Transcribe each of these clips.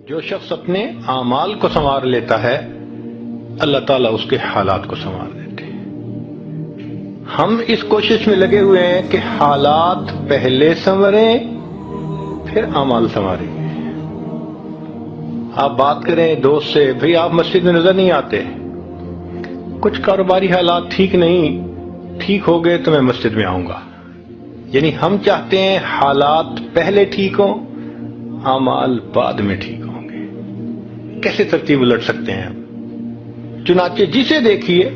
جو شخص اپنے اعمال کو سنوار لیتا ہے اللہ تعالیٰ اس کے حالات کو سنوار دیتے ہیں۔ ہم اس کوشش میں لگے ہوئے ہیں کہ حالات پہلے سنوریں پھر اعمال سنواریں۔ آپ بات کریں دوست سے، بھئی آپ مسجد میں نظر نہیں آتے، کچھ کاروباری حالات ٹھیک نہیں، ٹھیک ہو گئے تو میں مسجد میں آؤں گا۔ یعنی ہم چاہتے ہیں حالات پہلے ٹھیک ہوں، اعمال بعد میں ٹھیک ہوں گے۔ کیسے ترتیب الٹ سکتے ہیں ہم؟ چنانچہ جسے دیکھیے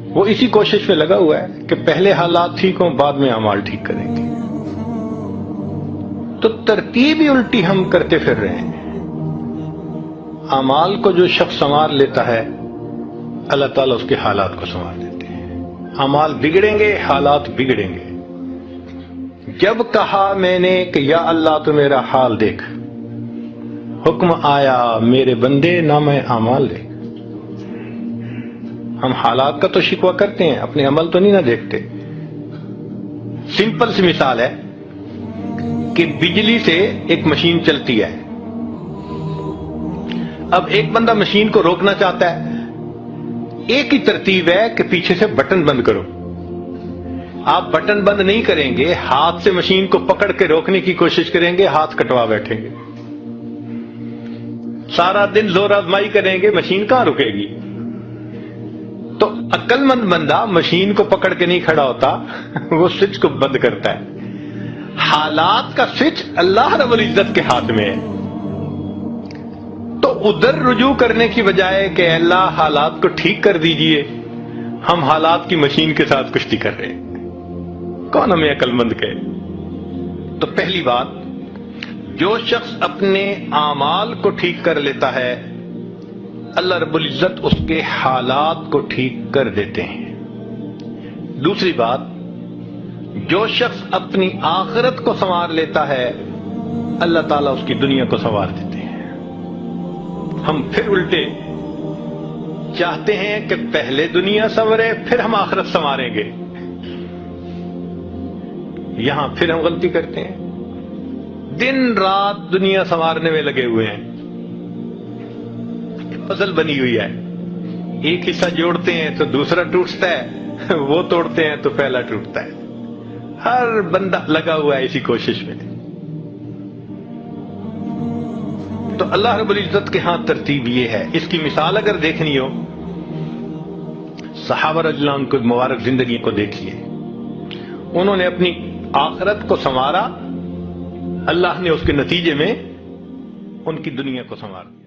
وہ اسی کوشش میں لگا ہوا ہے کہ پہلے حالات ٹھیک ہوں، بعد میں اعمال ٹھیک کریں گے۔ تو ترتیب ہی الٹی ہم کرتے پھر رہے ہیں۔ اعمال کو جو شخص سنوار لیتا ہے اللہ تعالیٰ اس کے حالات کو سنوار دیتے ہیں۔ اعمال بگڑیں گے، حالات بگڑیں گے۔ جب کہا میں نے کہ یا اللہ تو میرا حال دیکھ، حکم آیا میرے بندے نام اعمال دیکھ۔ ہم حالات کا تو شکوہ کرتے ہیں، اپنے عمل تو نہیں نہ دیکھتے۔ سمپل سی مثال ہے کہ بجلی سے ایک مشین چلتی ہے، اب ایک بندہ مشین کو روکنا چاہتا ہے، ایک ہی ترتیب ہے کہ پیچھے سے بٹن بند کرو۔ آپ بٹن بند نہیں کریں گے، ہاتھ سے مشین کو پکڑ کے روکنے کی کوشش کریں گے، ہاتھ کٹوا بیٹھیں گے۔ سارا دن زور آزمائی کریں گے، مشین کہاں رکے گی؟ تو عقل مند بندہ مشین کو پکڑ کے نہیں کھڑا ہوتا، وہ سوئچ کو بند کرتا ہے۔ حالات کا سوئچ اللہ رب العزت کے ہاتھ میں ہے۔ تو ادھر رجوع کرنے کی بجائے کہ اللہ حالات کو ٹھیک کر دیجئے، ہم حالات کی مشین کے ساتھ کشتی کر رہے ہیں۔ کون ہمیں عقل مند کہے؟ تو پہلی بات، جو شخص اپنے اعمال کو ٹھیک کر لیتا ہے اللہ رب العزت اس کے حالات کو ٹھیک کر دیتے ہیں۔ دوسری بات، جو شخص اپنی آخرت کو سنوار لیتا ہے اللہ تعالیٰ اس کی دنیا کو سنوار دیتے ہیں۔ ہم پھر الٹے چاہتے ہیں کہ پہلے دنیا سنورے پھر ہم آخرت سنواریں گے۔ یہاں پھر ہم غلطی کرتے ہیں، دن رات دنیا سنوارنے میں لگے ہوئے ہیں۔ پزل بنی ہوئی ہے، ایک حصہ جوڑتے ہیں تو دوسرا ٹوٹتا ہے، وہ توڑتے ہیں تو پہلا ٹوٹتا ہے۔ ہر بندہ لگا ہوا ہے اسی کوشش میں۔ تو اللہ رب العزت کے ہاں ترتیب یہ ہے۔ اس کی مثال اگر دیکھنی ہو، صحابہ رضی اللہ عنہ کی مبارک زندگی کو دیکھیے۔ انہوں نے اپنی آخرت کو سنوارا، اللہ نے اس کے نتیجے میں ان کی دنیا کو سنوار دیا۔